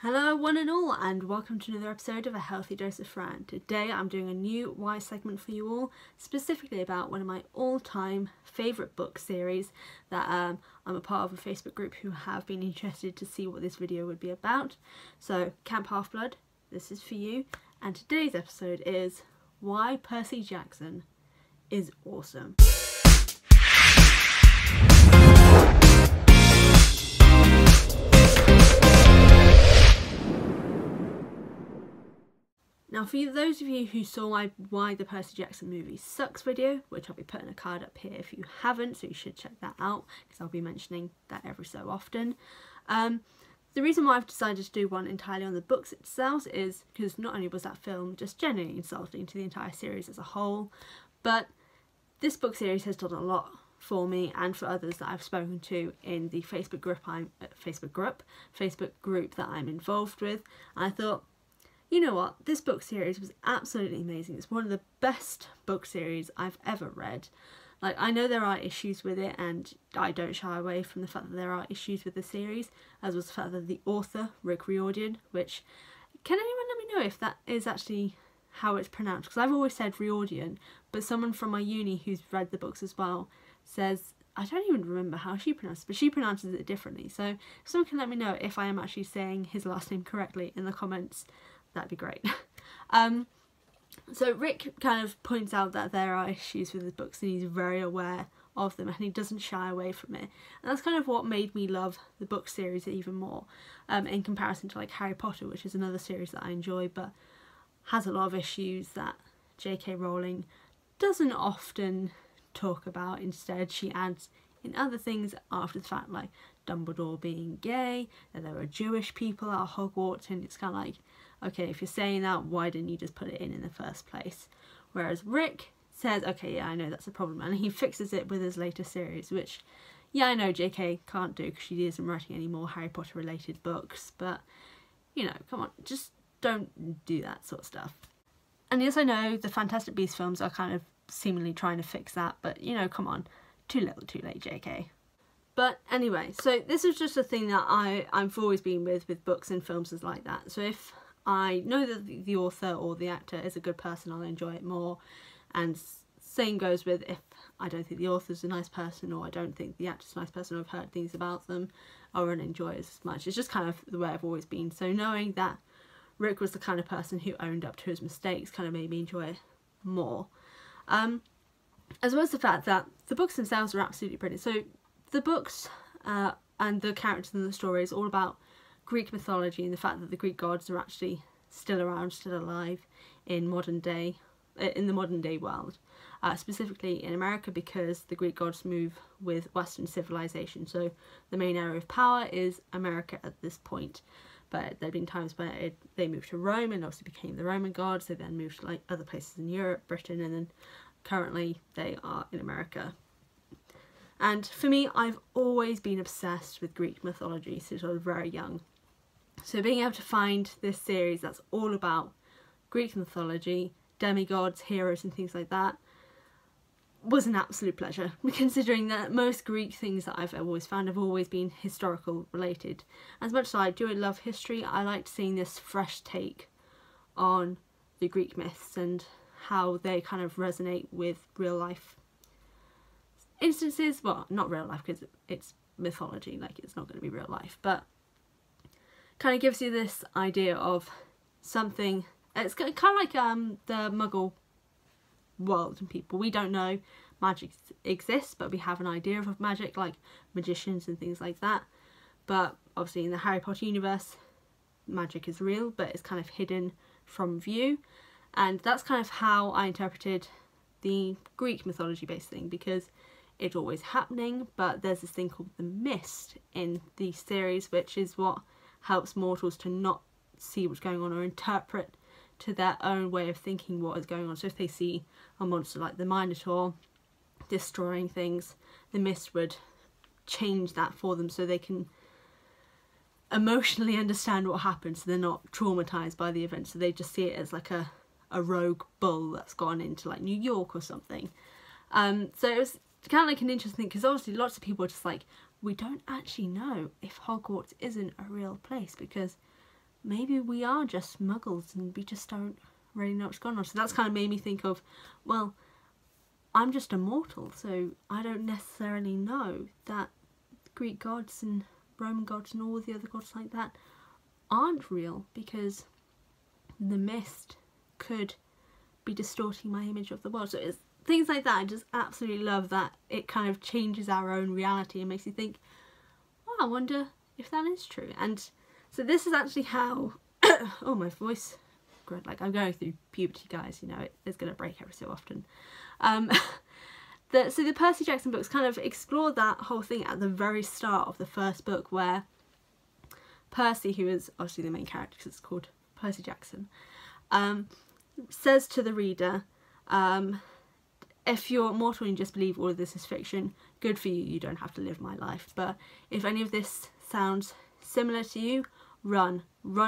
Hello one and all, and welcome to another episode of A Healthy Dose of Fran. Today I'm doing a new Why segment for you all, specifically about one of my all-time favourite book series that I'm a part of a Facebook group who have been interested to see what this video would be about. So Camp Half-Blood, this is for you, and today's episode is Why Percy Jackson is Awesome. Now for those of you who saw my Why the Percy Jackson movie sucks video, which I'll be putting a card up here if you haven't, so you should check that out because I'll be mentioning that every so often. The reason why I've decided to do one entirely on the books itself is because not only was that film just genuinely insulting to the entire series as a whole, but this book series has done a lot for me and for others that I've spoken to in the Facebook group that I'm involved with. And I thought, you know what, this book series was absolutely amazing. It's one of the best book series I've ever read. Like, I know there are issues with it, and I don't shy away from the fact that there are issues with the series, as was the fact that the author, Rick Riordan, which, can anyone let me know if that is actually how it's pronounced? Because I've always said Riordan, but someone from my uni who's read the books as well says, I don't even remember how she pronounces it, but she pronounces it differently. So if someone can let me know if I am actually saying his last name correctly in the comments, that'd be great. So Rick kind of points out that there are issues with the books and he's very aware of them and he doesn't shy away from it. And that's kind of what made me love the book series even more, in comparison to like Harry Potter, which is another series that I enjoy but has a lot of issues that J.K. Rowling doesn't often talk about. Instead, she adds in other things after the fact, like Dumbledore being gay, that there were Jewish people at Hogwarts, and it's kind of like, okay, if you're saying that, why didn't you just put it in the first place? Whereas Rick says, okay, yeah, I know that's a problem, and he fixes it with his later series, which, yeah, I know JK can't do because she isn't writing any more Harry Potter related books, but, you know, come on, just don't do that sort of stuff. And yes, I know the Fantastic Beasts films are kind of seemingly trying to fix that, but, you know, come on, too little too late, JK. But anyway, so this is just a thing that I've always been with books and films is like that. So if I know that the author or the actor is a good person, I'll enjoy it more. And same goes with if I don't think the author's a nice person or I don't think the actor's a nice person or I've heard things about them, I won't enjoy it as much. It's just kind of the way I've always been. So knowing that Rick was the kind of person who owned up to his mistakes kind of made me enjoy it more. As well as the fact that the books themselves are absolutely brilliant. So the books and the characters in the story is all about Greek mythology and the fact that the Greek gods are actually still around, still alive in modern day, in the modern day world, specifically in America because the Greek gods move with Western civilization. So the main area of power is America at this point. But there have been times where they moved to Rome and obviously became the Roman gods. They then moved to like other places in Europe, Britain, and then currently they are in America. And for me, I've always been obsessed with Greek mythology since I was very young. So being able to find this series that's all about Greek mythology, demigods, heroes and things like that was an absolute pleasure, considering that most Greek things that I've always found have always been historical related. As much as I do love history, I liked seeing this fresh take on the Greek myths and how they kind of resonate with real life instances. Well, not real life because it's mythology, like it's not going to be real life, but kind of gives you this idea of something. It's kind of like the Muggle world and people. We don't know magic exists, but we have an idea of magic, like magicians and things like that. But obviously in the Harry Potter universe, magic is real, but it's kind of hidden from view. And that's kind of how I interpreted the Greek mythology based thing, because it's always happening, but there's this thing called the mist in the series, which is what helps mortals to not see what's going on or interpret to their own way of thinking what is going on. So if they see a monster like the Minotaur destroying things, the mist would change that for them so they can emotionally understand what happened, so they're not traumatized by the event. So they just see it as like a rogue bull that's gone into like New York or something. So it was kind of like an interesting thing, because obviously lots of people are just like, we don't actually know if Hogwarts isn't a real place because maybe we are just muggles and we just don't really know what's going on. So that's kind of made me think of, well, I'm just a mortal, so I don't necessarily know that Greek gods and Roman gods and all the other gods like that aren't real, because the mist could be distorting my image of the world. So it's things like that. I just absolutely love that it kind of changes our own reality and makes you think, oh, I wonder if that is true. And so this is actually how oh, my voice, like I'm going through puberty, guys, you know, it's going to break every so often. So the Percy Jackson books kind of explore that whole thing at the very start of the first book, where Percy, who is obviously the main character because it's called Percy Jackson, says to the reader, if you're mortal and you just believe all of this is fiction, good for you, you don't have to live my life. But if any of this sounds similar to you, run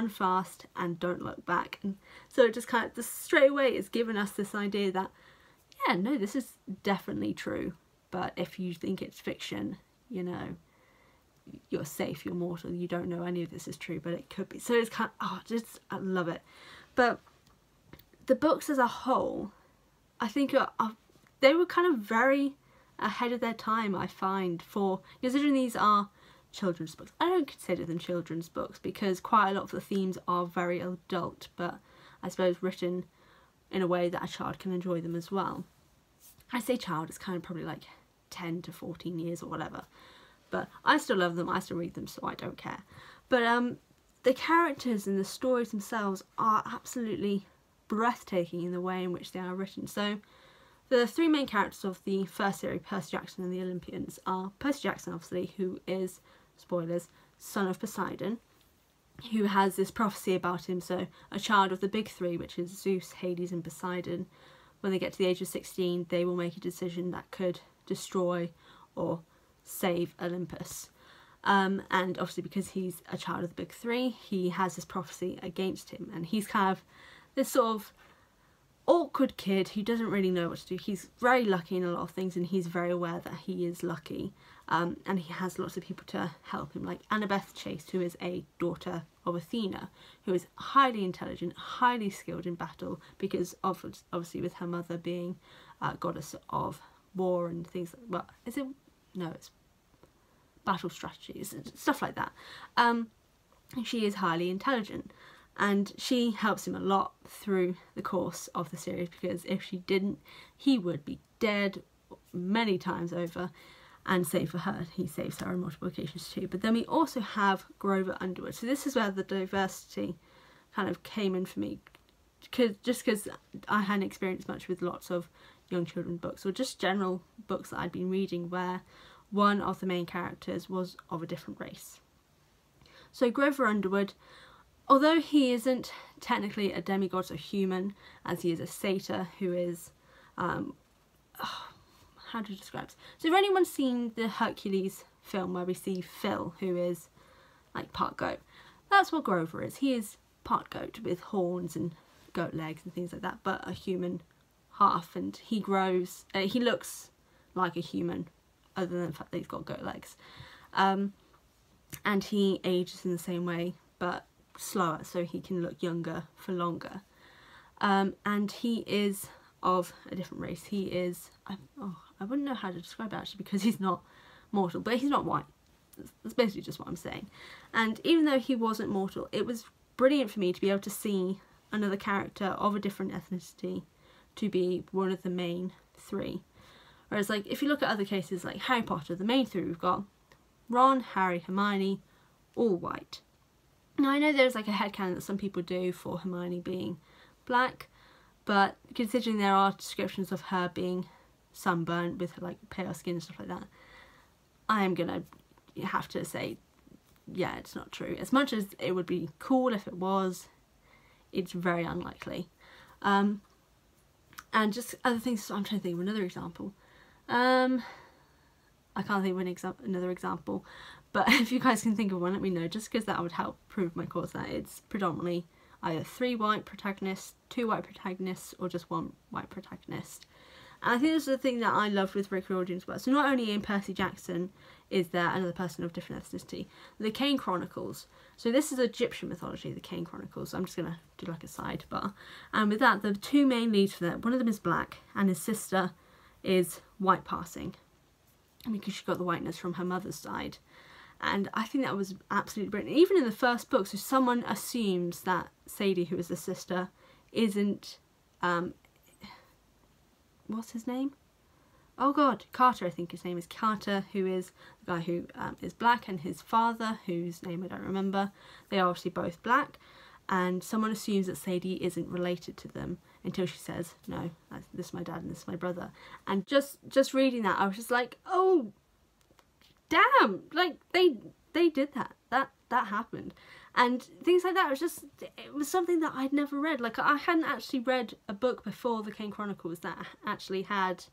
fast and don't look back. And so it just kind of, straight away it's given us this idea that, yeah, no, this is definitely true, but if you think it's fiction, you know, you're safe, you're mortal, you don't know any of this is true, but it could be. So it's kind of, I love it. But the books as a whole, I think they were kind of very ahead of their time, I find, for, considering these are children's books. I don't consider them children's books because quite a lot of the themes are very adult, but I suppose written in a way that a child can enjoy them as well. I say child, it's kind of probably like 10 to 14 years or whatever, but I still love them, I still read them, so I don't care. But the characters and the stories themselves are absolutely breathtaking in the way in which they are written. So the three main characters of the first series, Percy Jackson and the Olympians, are Percy Jackson, obviously, who is, spoilers, son of Poseidon, who has this prophecy about him. So a child of the big three, which is Zeus, Hades and Poseidon, when they get to the age of 16, they will make a decision that could destroy or save Olympus. And obviously because he's a child of the big three, he has this prophecy against him, and he's kind of this sort of awkward kid who doesn't really know what to do. He's very lucky in a lot of things, and he's very aware that he is lucky, and he has lots of people to help him, like Annabeth Chase, who is a daughter of Athena, who is highly intelligent, highly skilled in battle, because of, obviously with her mother being goddess of war and things like, well, is it, no, it's battle strategies and stuff like that. She is highly intelligent, and she helps him a lot through the course of the series, because if she didn't, he would be dead many times over. And same for her, he saves her on multiple occasions too. But then we also have Grover Underwood. So this is where the diversity kind of came in for me, just because I hadn't experienced much with lots of young children books, or just general books that I'd been reading where one of the main characters was of a different race. So Grover Underwood, although he isn't technically a demigod or human, as he is a satyr who is, how to describe it? So if anyone's seen the Hercules film where we see Phil, who is like part goat, that's what Grover is. He is part goat with horns and goat legs and things like that, but a human half, and he grows, he looks like a human other than the fact that he's got goat legs. And he ages in the same way but slower, so he can look younger for longer. And he is of a different race. He is, I wouldn't know how to describe it actually, because he's not mortal, but he's not white. That's basically just what I'm saying. And even though he wasn't mortal, it was brilliant for me to be able to see another character of a different ethnicity to be one of the main three. Whereas like if you look at other cases like Harry Potter, the main three, we've got Ron, Harry, Hermione, all white. Now I know there's like a headcanon that some people do for Hermione being black, but considering there are descriptions of her being sunburnt with like pale skin and stuff like that, I am gonna have to say, yeah, it's not true. As much as it would be cool if it was, it's very unlikely. And just other things, so I'm trying to think of another example. I can't think of another example, but if you guys can think of one, let me know, just because that would help prove my cause that it's predominantly either 3 white protagonists, 2 white protagonists, or just 1 white protagonist. And I think this is the thing that I loved with Rick Riordan's work. So not only in Percy Jackson is there another person of different ethnicity, the Kane Chronicles. So this is Egyptian mythology, the Kane Chronicles. So I'm just going to do like a sidebar. And with that, the two main leads for that, one of them is black and his sister is white passing, because she got the whiteness from her mother's side. And I think that was absolutely brilliant. Even in the first book, so someone assumes that Sadie, who is the sister, isn't, what's his name? Oh god, Carter, I think his name is Carter, who is the guy who is black, and his father, whose name I don't remember. They are obviously both black, and someone assumes that Sadie isn't related to them until she says, no, this is my dad and this is my brother. And just reading that, I was just like, oh, damn, like they did that. That happened. And things like that, it was something that I'd never read. Like, I hadn't actually read a book before the Kane Chronicles that actually had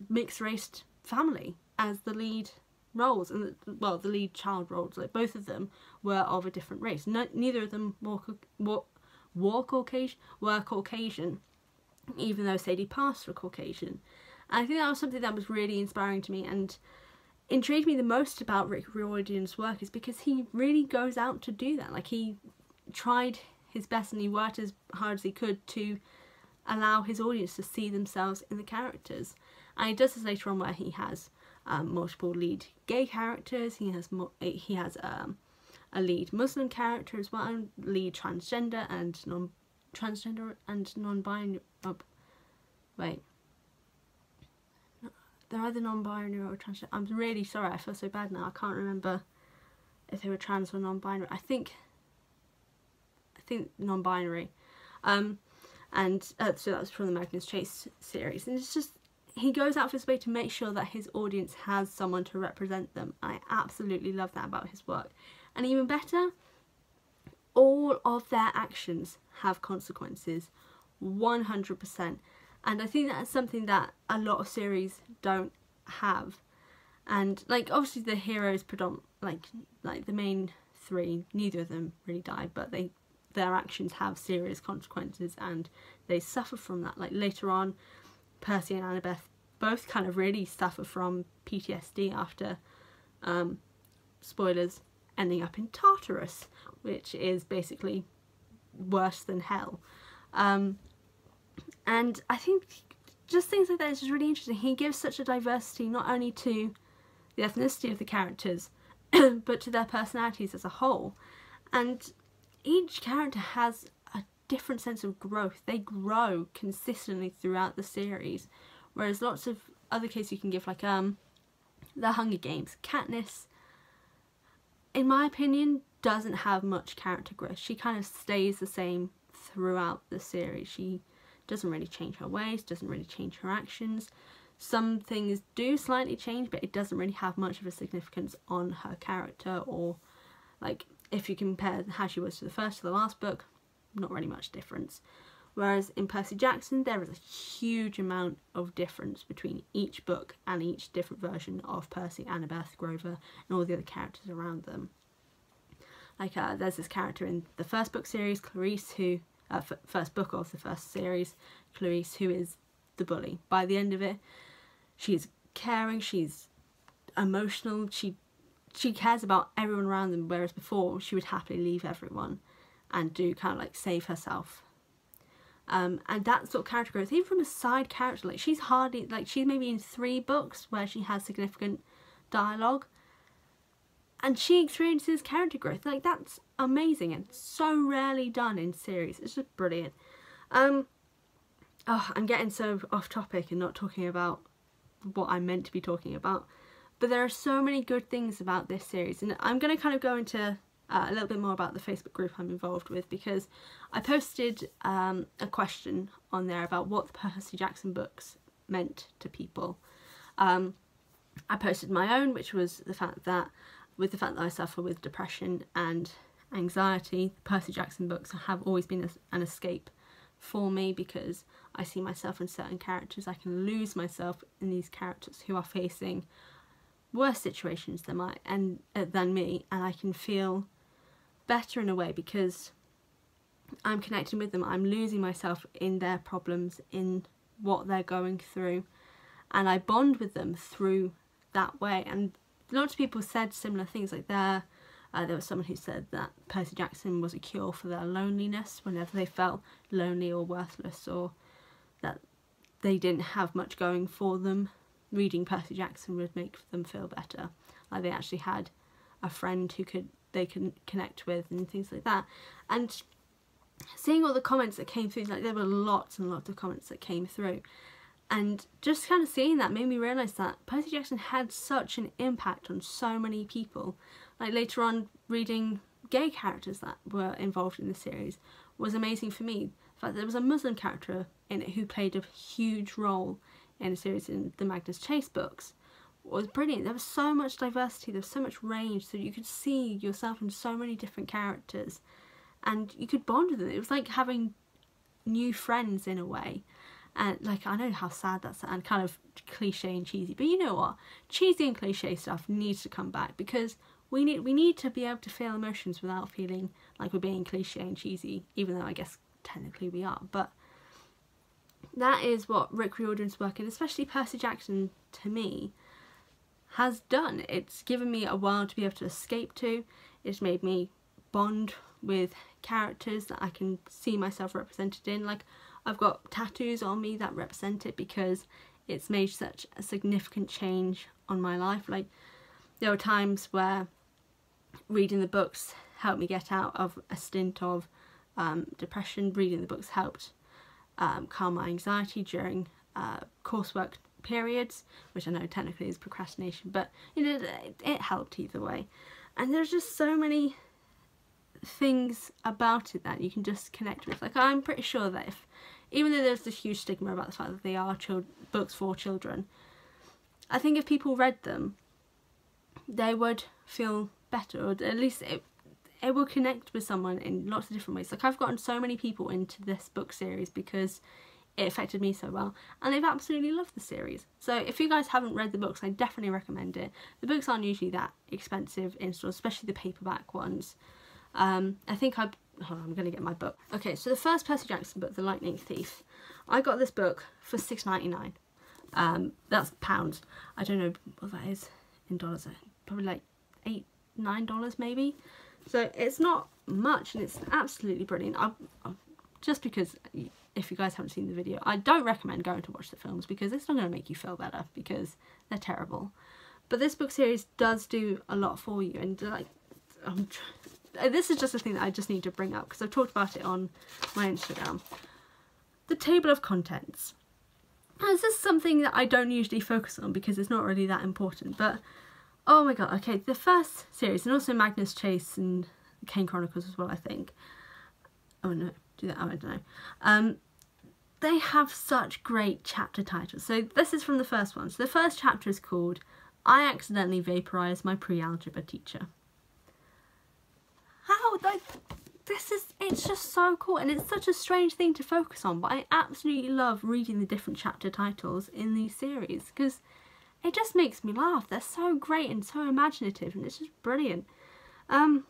mixed-raced family as the lead roles, and well, the lead child roles. Like, both of them were of a different race. Neither of them were Caucasian, even though Sadie passed for Caucasian. And I think that was something that was really inspiring to me and intrigued me the most about Rick Riordan's work, is because he really goes out to do that. Like, he tried his best and he worked as hard as he could to allow his audience to see themselves in the characters. And he does this later on, where he has multiple lead gay characters. He has a lead Muslim character as well, lead transgender and non-binary. Oh, wait. They're either non-binary or transgender. I'm really sorry, I feel so bad now. I can't remember if they were trans or non-binary. I think non-binary. So that was from the Magnus Chase series. And it's just, he goes out of his way to make sure that his audience has someone to represent them. I absolutely love that about his work. And even better, all of their actions have consequences, 100%. And I think that's something that a lot of series don't have. And like, obviously the heroes like the main three, neither of them really die, but their actions have serious consequences and they suffer from that. Like, later on, Percy and Annabeth both kind of really suffer from PTSD after, spoilers, ending up in Tartarus, which is basically worse than hell. And I think just things like that is just really interesting. He gives such a diversity not only to the ethnicity of the characters, but to their personalities as a whole. And each character has a different sense of growth. They grow consistently throughout the series. Whereas lots of other cases you can give, like The Hunger Games. Katniss, in my opinion, doesn't have much character growth. She kind of stays the same throughout the series. She doesn't really change her ways, doesn't really change her actions. Some things do slightly change, but it doesn't really have much of a significance on her character, or like, if you compare how she was to the first to the last book, not really much difference. Whereas in Percy Jackson, there is a huge amount of difference between each book and each different version of Percy, Annabeth, Grover, and all the other characters around them. Like, there's this character in the first book series, Clarice, who first book of the first series, Clarice, who is the bully. By the end of it, she's caring, she's emotional, she cares about everyone around them, whereas before she would happily leave everyone and do kind of like save herself. And that sort of character growth, even from a side character, like, she's maybe in 3 books where she has significant dialogue, and she experiences character growth. Like, that's amazing and so rarely done in series. It's just brilliant. I'm getting so off topic and not talking about what I'm meant to be talking about, but there are so many good things about this series, and I'm going to kind of go into a little bit more about the Facebook group I'm involved with, because I posted a question on there about what the Percy Jackson books meant to people. I posted my own, which was the fact that I suffer with depression and anxiety, the Percy Jackson books have always been an escape for me, because I see myself in certain characters. I can lose myself in these characters who are facing worse situations than me, and I can feel better in a way because I'm connecting with them. I'm losing myself in their problems, in what they're going through, and I bond with them through that way. And lots of people said similar things, like there was someone who said that Percy Jackson was a cure for their loneliness whenever they felt lonely or worthless, or that they didn't have much going for them. Reading Percy Jackson would make them feel better, like they actually had a friend who they could connect with and things like that. And seeing all the comments that came through, like there were lots and lots of comments that came through, and just kind of seeing that made me realise that Percy Jackson had such an impact on so many people. Like later on, reading gay characters that were involved in the series was amazing for me. The fact that there was a Muslim character in it who played a huge role in a series in the Magnus Chase books was brilliant. There was so much diversity, there was so much range, so you could see yourself in so many different characters and you could bond with them. It was like having new friends in a way. And like, I know how sad that's and kind of cliche and cheesy, but you know what, cheesy and cliche stuff needs to come back, because we need to be able to feel emotions without feeling like we're being cliche and cheesy, even though I guess technically we are. But that is what Rick Riordan's work, and especially Percy Jackson, to me, has done. It's given me a world to be able to escape to. It's made me bond with characters that I can see myself represented in. Like, I've got tattoos on me that represent it, because it's made such a significant change on my life. Like, there were times where reading the books helped me get out of a stint of depression. Reading the books helped calm my anxiety during coursework periods, which I know technically is procrastination, but you know, it helped either way. And there's just so many things about it that you can just connect with. Like, I'm pretty sure that even though there's this huge stigma about the fact that they are books for children, I think if people read them, they would feel better, or at least it will connect with someone in lots of different ways. Like, I've gotten so many people into this book series because it affected me so well, and they've absolutely loved the series. So if you guys haven't read the books, I definitely recommend it. The books aren't usually that expensive in stores, especially the paperback ones. I think hold on, I'm going to get my book. Okay, so the first Percy Jackson book, The Lightning Thief, I got this book for £6.99. That's pounds. I don't know what that is in dollars. Probably like $8, $9 maybe. So it's not much, and it's absolutely brilliant. Just because, if you guys haven't seen the video, I don't recommend going to watch the films, because it's not going to make you feel better, because they're terrible. But this book series does do a lot for you, and like, this is just a thing that I just need to bring up, because I've talked about it on my Instagram. The table of contents. Now, this is something that I don't usually focus on, because it's not really that important, but oh my god, okay, the first series, and also Magnus Chase and the Kane Chronicles as well, I think. Oh no, do that, oh, I don't know. They have such great chapter titles. So this is from the first one. So the first chapter is called I Accidentally Vaporized My Pre-Algebra Teacher. How, like, it's just so cool, and it's such a strange thing to focus on, but I absolutely love reading the different chapter titles in these series, because it just makes me laugh. They're so great and so imaginative, and it's just brilliant. I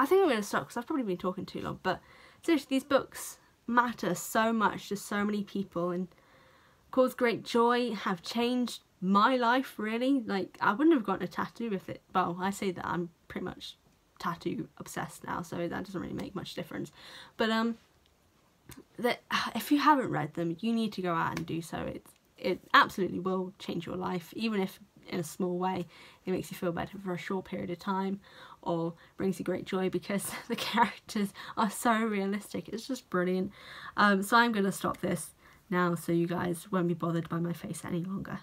think I'm going to stop, because I've probably been talking too long, but seriously, these books matter so much to so many people and cause great joy, have changed my life, really. Like, I wouldn't have gotten a tattoo if it, well, I say that I'm pretty much tattoo obsessed now, so that doesn't really make much difference. But if you haven't read them, you need to go out and do so. It absolutely will change your life, even if in a small way it makes you feel better for a short period of time, or brings you great joy because the characters are so realistic. It's just brilliant. So I'm going to stop this now, so you guys won't be bothered by my face any longer.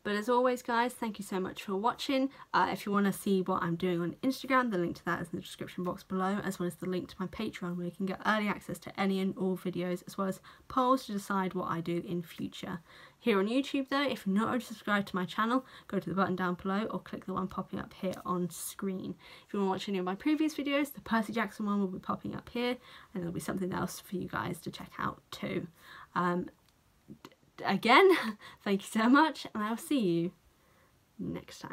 But as always, guys, thank you so much for watching. If you want to see what I'm doing on Instagram, the link to that is in the description box below, as well as the link to my Patreon, where you can get early access to any and all videos, as well as polls to decide what I do in future. Here on YouTube, though, if you're not already subscribed to my channel, go to the button down below or click the one popping up here on screen. If you want to watch any of my previous videos, the Percy Jackson one will be popping up here, and there'll be something else for you guys to check out too. Again, thank you so much, and I'll see you next time.